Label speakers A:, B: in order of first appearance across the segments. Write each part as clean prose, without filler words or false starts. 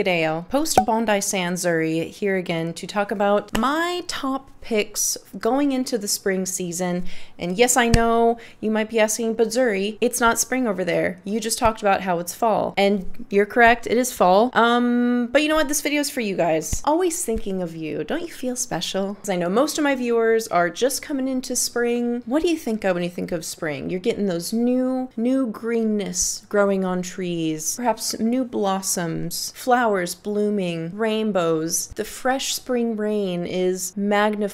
A: G'dayo. Post Bondi Sands Zuri here again to talk about my top picks going into the spring season. And yes, I know you might be asking, but Zuri, it's not spring over there. You just talked about how it's fall. And you're correct, it is fall. But you know what? This video is for you guys. Always thinking of you. Don't you feel special? Because I know most of my viewers are just coming into spring. What do you think of when you think of spring? You're getting those new greenness growing on trees, perhaps new blossoms, flowers blooming, rainbows. The fresh spring rain is magnifying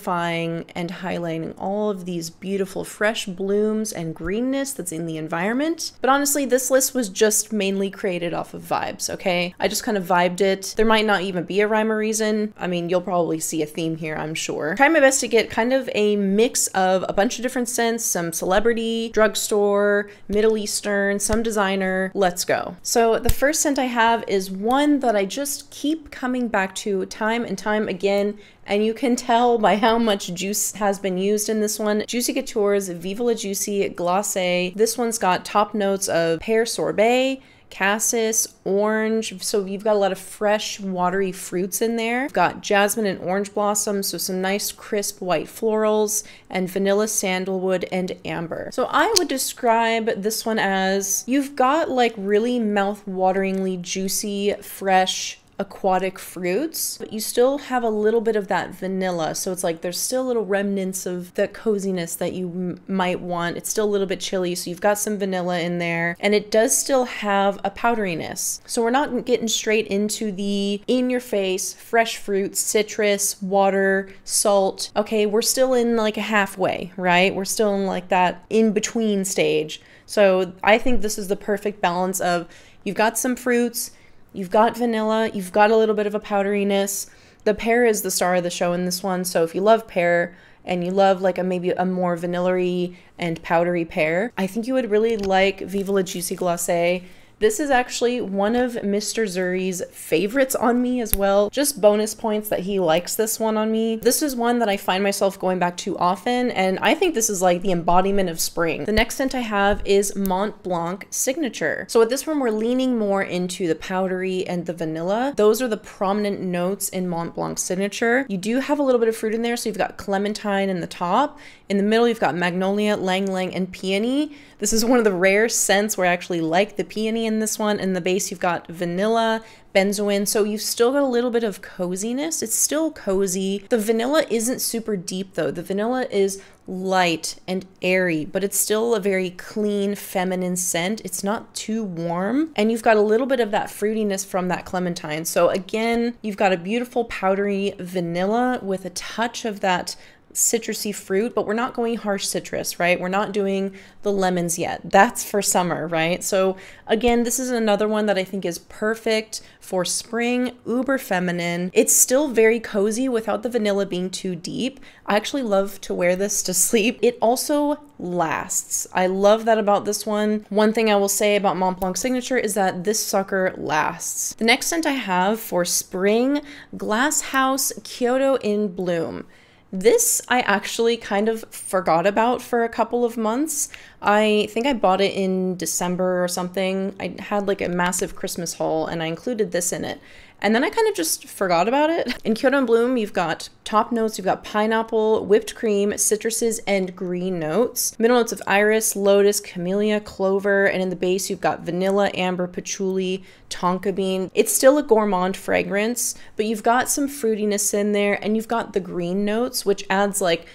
A: and highlighting all of these beautiful fresh blooms and greenness that's in the environment. But honestly, this list was just mainly created off of vibes, okay? I just kind of vibed it. There might not even be a rhyme or reason. I mean, you'll probably see a theme here, I'm sure. Try my best to get kind of a mix of a bunch of different scents, some celebrity, drugstore, Middle Eastern, some designer. Let's go. So the first scent I have is one that I just keep coming back to time and time again, and you can tell by how much juice has been used in this one. Juicy Couture's Viva La Juicy Glacé. This one's got top notes of pear sorbet, cassis, orange, so you've got a lot of fresh watery fruits in there. You've got jasmine and orange blossoms, so some nice crisp white florals, and vanilla, sandalwood, and amber. So I would describe this one as you've got like really mouth-wateringly juicy, fresh, aquatic fruits, but you still have a little bit of that vanilla. So it's like there's still little remnants of the coziness that you might want. It's still a little bit chilly, so you've got some vanilla in there, and it does still have a powderiness. So we're not getting straight into the in-your-face, fresh fruits, citrus, water, salt. Okay, we're still in like a halfway, right? We're still in like that in-between stage. So I think this is the perfect balance of you've got some fruits, you've got vanilla, you've got a little bit of a powderiness. The pear is the star of the show in this one, so if you love pear and you love like maybe a more vanilla-y and powdery pear, I think you would really like Viva La Juicy Glacé. This is actually one of Mr. Zuri's favorites on me as well. Just bonus points that he likes this one on me. This is one that I find myself going back to often, and I think this is like the embodiment of spring. The next scent I have is Mont Blanc Signature. So with this one, we're leaning more into the powdery and the vanilla. Those are the prominent notes in Mont Blanc Signature. You do have a little bit of fruit in there, so you've got clementine in the top. In the middle, you've got magnolia, lang lang, and peony. This is one of the rare scents where I actually like the peony in this one. In the base, you've got vanilla, benzoin, so you've still got a little bit of coziness. It's still cozy. The vanilla isn't super deep though. The vanilla is light and airy, but it's still a very clean, feminine scent. It's not too warm, and you've got a little bit of that fruitiness from that clementine. So again, you've got a beautiful powdery vanilla with a touch of that citrusy fruit, but we're not going harsh citrus, right? We're not doing the lemons yet. That's for summer, right? So again, this is another one that I think is perfect for spring, uber feminine. It's still very cozy without the vanilla being too deep. I actually love to wear this to sleep. It also lasts. I love that about this one. One thing I will say about Mont Blanc Signature is that this sucker lasts. The next scent I have for spring, Glass House Kyoto in Bloom. This I actually kind of forgot about for a couple of months. I think I bought it in December or something. I had like a massive Christmas haul and I included this in it. And then I kind of just forgot about it. In Kyoto in Bloom, you've got top notes, you've got pineapple, whipped cream, citruses, and green notes. Middle notes of iris, lotus, camellia, clover, and in the base, you've got vanilla, amber, patchouli, tonka bean. It's still a gourmand fragrance, but you've got some fruitiness in there, and you've got the green notes, which adds like,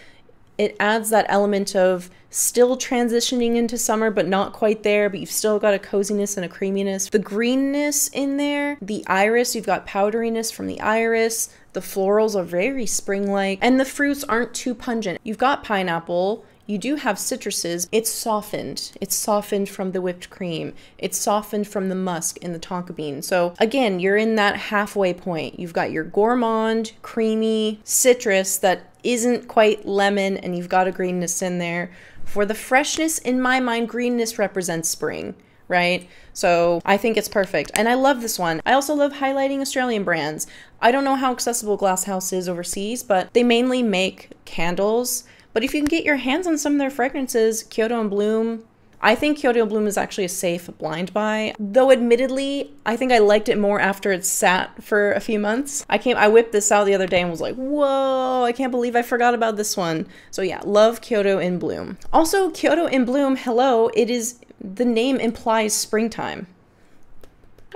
A: it adds that element of still transitioning into summer, but not quite there, but you've still got a coziness and a creaminess. The greenness in there, the iris, you've got powderiness from the iris, the florals are very spring-like, and the fruits aren't too pungent. You've got pineapple, you do have citruses. It's softened. It's softened from the whipped cream. It's softened from the musk in the tonka bean. So again, you're in that halfway point. You've got your gourmand, creamy citrus that isn't quite lemon, and you've got a greenness in there. For the freshness, in my mind, greenness represents spring, right? So I think it's perfect. And I love this one. I also love highlighting Australian brands. I don't know how accessible Glass House is overseas, but they mainly make candles. But if you can get your hands on some of their fragrances, Kyoto in Bloom, I think Kyoto Bloom is actually a safe blind buy, though admittedly, I think I liked it more after it sat for a few months. I whipped this out the other day and was like, whoa, I can't believe I forgot about this one. So yeah, love Kyoto in Bloom. Also, Kyoto in Bloom, hello, the name implies springtime.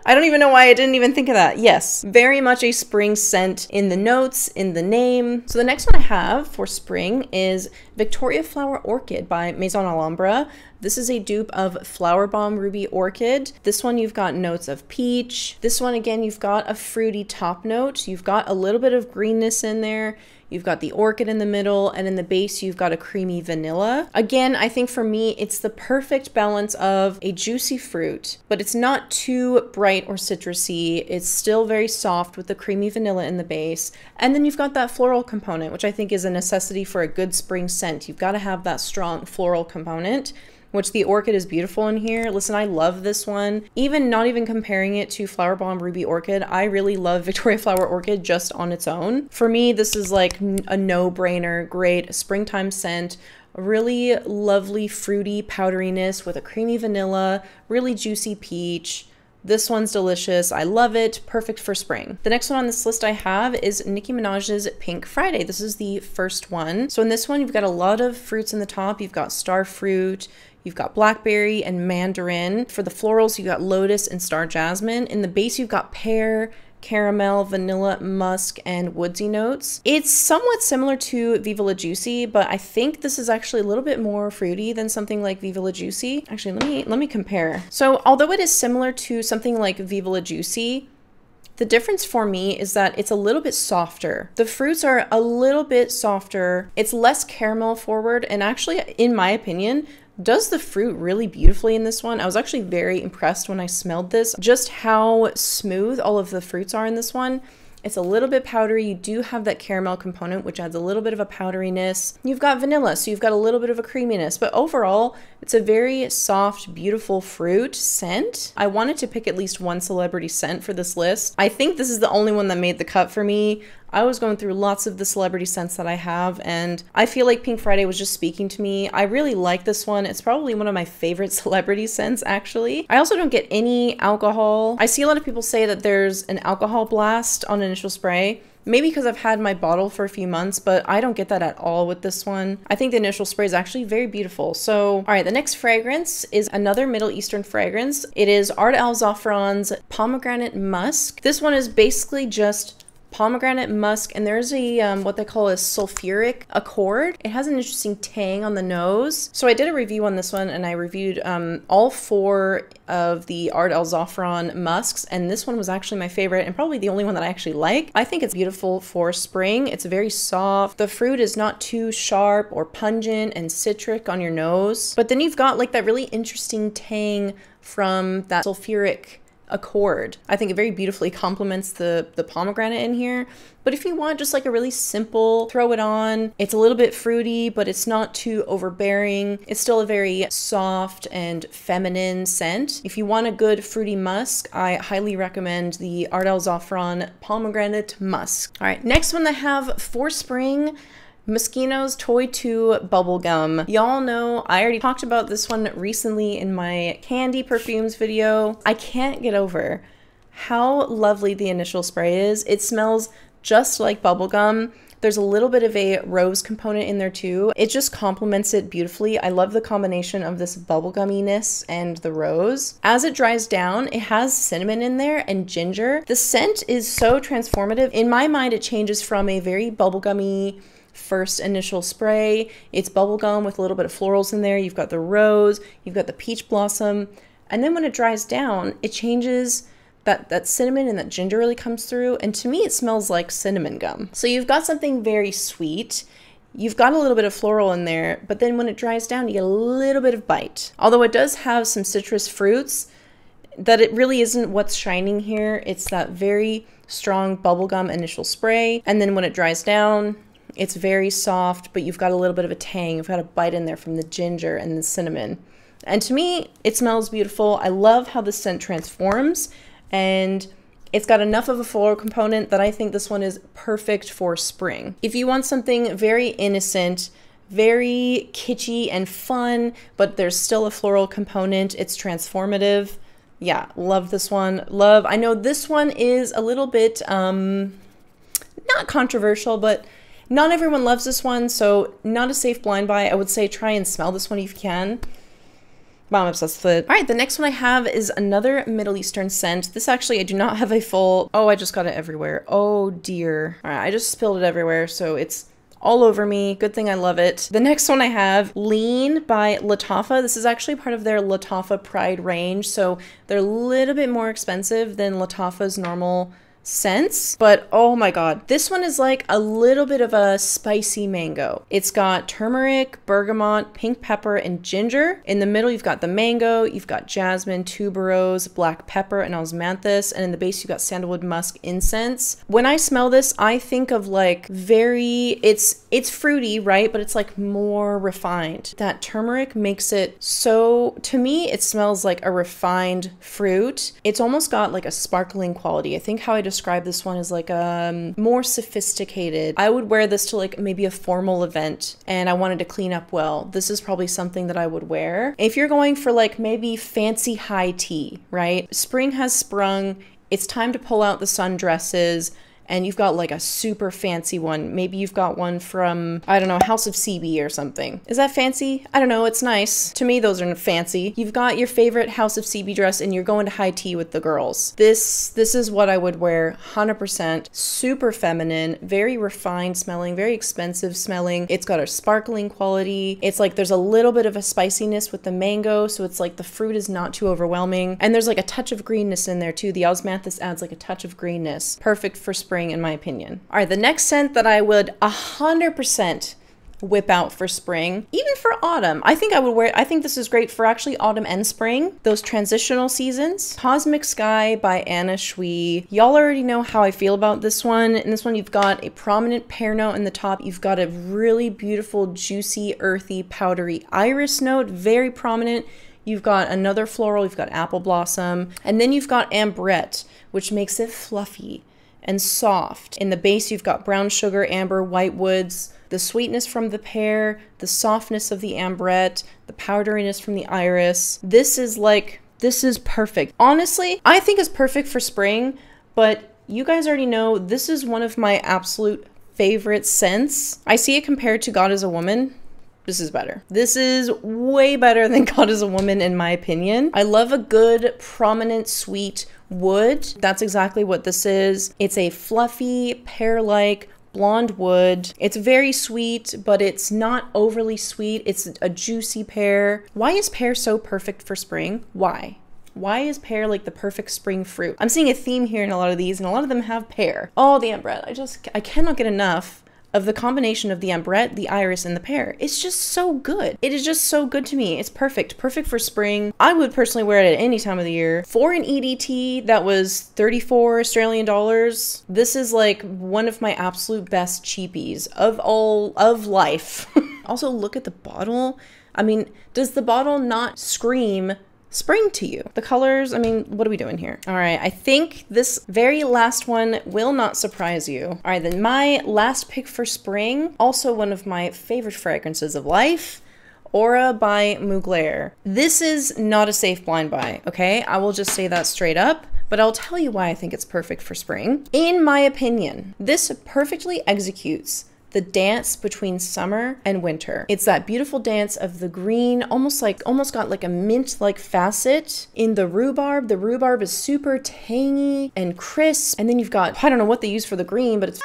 A: I don't even know why I didn't even think of that. Yes, very much a spring scent in the notes, in the name. So the next one I have for spring is Victoria Flower Orchid by Maison Alhambra. This is a dupe of Flower Bomb Ruby Orchid. This one you've got notes of peach. This one again, you've got a fruity top note. You've got a little bit of greenness in there. You've got the orchid in the middle, and in the base, you've got a creamy vanilla. Again, I think for me, it's the perfect balance of a juicy fruit, but it's not too bright or citrusy. It's still very soft with the creamy vanilla in the base. And then you've got that floral component, which I think is a necessity for a good spring scent. You've got to have that strong floral component, which the orchid is beautiful in here. Listen, I love this one. Not even comparing it to Flower Bomb Ruby Orchid, I really love Victoria Flower Orchid just on its own. For me, this is like a no-brainer, great springtime scent. A really lovely fruity powderiness with a creamy vanilla, really juicy peach. This one's delicious. I love it. Perfect for spring. The next one on this list I have is Nicki Minaj's Pink Friday. This is the first one. So in this one, you've got a lot of fruits in the top. You've got star fruit, you've got blackberry and mandarin. For the florals, you've got lotus and star jasmine. In the base, you've got pear, caramel, vanilla, musk, and woodsy notes. It's somewhat similar to Viva La Juicy, but I think this is actually a little bit more fruity than something like Viva La Juicy. Actually, let me compare. So although it is similar to something like Viva La Juicy, the difference for me is that it's a little bit softer. The fruits are a little bit softer. It's less caramel forward, and actually, in my opinion, does the fruit really beautifully in this one. I was actually very impressed when I smelled this, just how smooth all of the fruits are in this one. It's a little bit powdery. You do have that caramel component, which adds a little bit of a powderiness. You've got vanilla, so you've got a little bit of a creaminess, but overall, it's a very soft, beautiful fruit scent. I wanted to pick at least one celebrity scent for this list. I think this is the only one that made the cut for me. I was going through lots of the celebrity scents that I have, and I feel like Pink Friday was just speaking to me. I really like this one. It's probably one of my favorite celebrity scents, actually. I also don't get any alcohol. I see a lot of people say that there's an alcohol blast on initial spray. Maybe because I've had my bottle for a few months, but I don't get that at all with this one. I think the initial spray is actually very beautiful. So, all right, the next fragrance is another Middle Eastern fragrance. It is Ard Al Zafran's Pomegranate Musk. This one is basically just pomegranate musk, and there's a what they call a sulfuric accord. It has an interesting tang on the nose. So I did a review on this one, and I reviewed all 4 of the Ard Al Zafran musks, and this one was actually my favorite and probably the only one that I actually like. I think it's beautiful for spring. It's very soft. The fruit is not too sharp or pungent and citric on your nose, but then you've got like that really interesting tang from that sulfuric accord. I think it very beautifully complements the pomegranate in here. But if you want just like a really simple throw it on, it's a little bit fruity, but it's not too overbearing. It's still a very soft and feminine scent. If you want a good fruity musk, I highly recommend the Ard Al Zafran Pomegranate Musk. All right, next one I have for spring, Moschino's Toy 2 Bubblegum. Y'all know I already talked about this one recently in my candy perfumes video. I can't get over how lovely the initial spray is. It smells just like bubblegum. There's a little bit of a rose component in there too. It just complements it beautifully. I love the combination of this bubblegumminess and the rose. As it dries down, it has cinnamon in there and ginger. The scent is so transformative. In my mind, it changes from a very bubblegummy first initial spray. It's bubblegum with a little bit of florals in there. You've got the rose, you've got the peach blossom, and then when it dries down, it changes. That cinnamon and that ginger really comes through, and to me it smells like cinnamon gum. So you've got something very sweet. You've got a little bit of floral in there, but then when it dries down, you get a little bit of bite. Although it does have some citrus fruits, that it really isn't what's shining here. It's that very strong bubblegum initial spray, and then when it dries down, it's very soft, but you've got a little bit of a tang. You've got a bite in there from the ginger and the cinnamon. And to me, it smells beautiful. I love how the scent transforms, and it's got enough of a floral component that I think this one is perfect for spring. If you want something very innocent, Very kitschy and fun, but there's still a floral component. It's transformative. Yeah, love this one. Love. I know this one is a little bit not controversial, but not everyone loves this one, so not a safe blind buy. I would say try and smell this one if you can. Wow, I'm obsessed with it. All right, the next one I have is another Middle Eastern scent. This actually, I do not have a full... Oh, I just got it everywhere. Oh, dear. All right, I just spilled it everywhere, so it's all over me. Good thing I love it. The next one I have, Lean by Lattafa. This is actually part of their Lattafa Pride range, so they're a little bit more expensive than Lattafa's normal scents, but oh my god, this one is like a little bit of a spicy mango. It's got turmeric, bergamot, pink pepper, and ginger. In the middle, you've got the mango, you've got jasmine, tuberose, black pepper, and osmanthus, and in the base, you've got sandalwood musk incense. When I smell this, I think of like it's fruity, right? But it's like more refined. That turmeric makes it so, to me, it smells like a refined fruit. It's almost got like a sparkling quality. I think how I describe this one is like more sophisticated. I would wear this to like maybe a formal event and I wanted to clean up well. This is probably something that I would wear. If you're going for like maybe fancy high tea, right? Spring has sprung. It's time to pull out the sundresses. And you've got like a super fancy one. Maybe you've got one from, I don't know, House of CB or something. Is that fancy? I don't know, it's nice. To me, those are fancy. You've got your favorite House of CB dress and you're going to high tea with the girls. This is what I would wear, 100%. Super feminine, very refined smelling, very expensive smelling. It's got a sparkling quality. It's like there's a little bit of a spiciness with the mango, so it's like the fruit is not too overwhelming. And there's like a touch of greenness in there too. The osmanthus adds like a touch of greenness. Perfect for spring, in my opinion. All right, the next scent that I would 100% whip out for spring, even for autumn. I think this is great for actually autumn and spring, those transitional seasons. Cosmic Sky by Anna Shui. Y'all already know how I feel about this one. In this one, you've got a prominent pear note in the top. You've got a really beautiful, juicy, earthy, powdery iris note, very prominent. You've got another floral, you've got apple blossom, and then you've got ambrette, which makes it fluffy and soft. In the base, you've got brown sugar, amber, white woods, the sweetness from the pear, the softness of the ambrette, the powderiness from the iris. This is perfect. Honestly, I think it's perfect for spring, but you guys already know this is one of my absolute favorite scents. I see it compared to God is a Woman. This is better. This is way better than God is a Woman, in my opinion. I love a good, prominent, sweet wood. That's exactly what this is. It's a fluffy, pear-like blonde wood. It's very sweet, but it's not overly sweet. It's a juicy pear. Why is pear so perfect for spring? Why? Why is pear like the perfect spring fruit? I'm seeing a theme here in a lot of these, and a lot of them have pear. Oh, the ambrette. I cannot get enough of the combination of the ambrette, the iris, and the pear. It's just so good. It is just so good to me. It's perfect. Perfect for spring. I would personally wear it at any time of the year. For an EDT that was 34 Australian dollars, this is like one of my absolute best cheapies of all of life. Also, look at the bottle. I mean, does the bottle not scream spring to you? The colors, I mean, what are we doing here? All right, I think this very last one will not surprise you. All right, then my last pick for spring, also one of my favorite fragrances of life, Aura by Mugler. This is not a safe blind buy, okay? I will just say that straight up, but I'll tell you why I think it's perfect for spring. In my opinion, this perfectly executes the dance between summer and winter. It's that beautiful dance of the green, almost got like a mint-like facet in the rhubarb. The rhubarb is super tangy and crisp. And then you've got, I don't know what they use for the green, but it's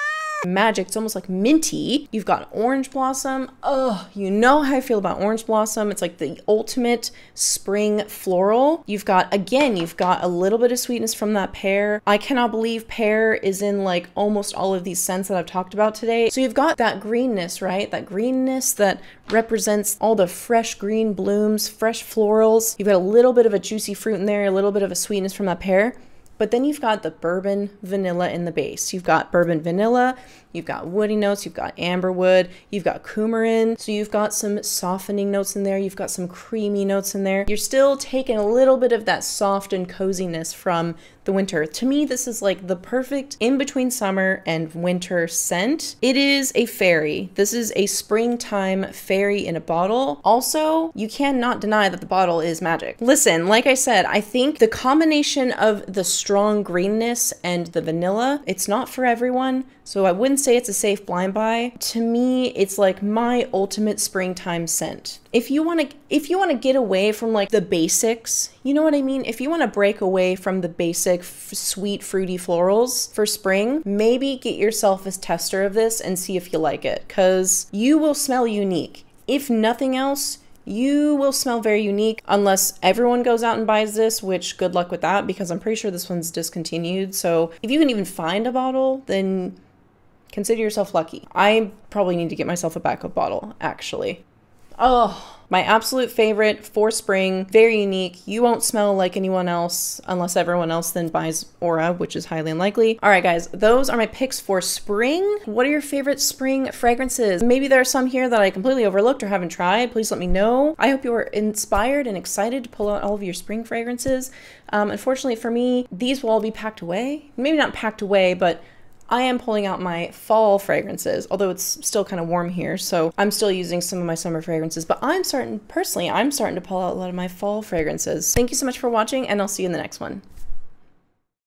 A: magic. It's almost like minty. You've got orange blossom. Oh, you know how I feel about orange blossom. It's like the ultimate spring floral. You've got a little bit of sweetness from that pear. I cannot believe pear is in like almost all of these scents that I've talked about today. So you've got that greenness, right? That greenness that represents all the fresh green blooms, fresh florals. You've got a little bit of a juicy fruit in there, a little bit of a sweetness from that pear. But then you've got the bourbon vanilla in the base. You've got bourbon vanilla, you've got woody notes, you've got amberwood, you've got coumarin. So you've got some softening notes in there. You've got some creamy notes in there. You're still taking a little bit of that soft and coziness from the winter. To me, this is like the perfect in between summer and winter scent. It is a fairy. This is a springtime fairy in a bottle. Also, you cannot deny that the bottle is magic. Listen, like I said, I think the combination of the strong greenness and the vanilla, it's not for everyone. So I wouldn't say it's a safe blind buy. To me, it's like my ultimate springtime scent. If you want to get away from like the basics, you know what I mean? If you want to break away from the basic sweet fruity florals for spring, maybe get yourself a tester of this and see if you like it, cuz you will smell unique. If nothing else, you will smell very unique unless everyone goes out and buys this, which good luck with that because I'm pretty sure this one's discontinued. So if you can even find a bottle, then consider yourself lucky. I probably need to get myself a backup bottle, actually. Oh, my absolute favorite for spring, very unique. You won't smell like anyone else unless everyone else then buys Aura, which is highly unlikely. All right, guys, those are my picks for spring. What are your favorite spring fragrances? Maybe there are some here that I completely overlooked or haven't tried. Please let me know. I hope you are inspired and excited to pull out all of your spring fragrances. Unfortunately for me, these will all be packed away. Maybe not packed away, but I am pulling out my fall fragrances, although it's still kind of warm here, so I'm still using some of my summer fragrances, but I'm starting to pull out a lot of my fall fragrances. Thank you so much for watching, and I'll see you in the next one.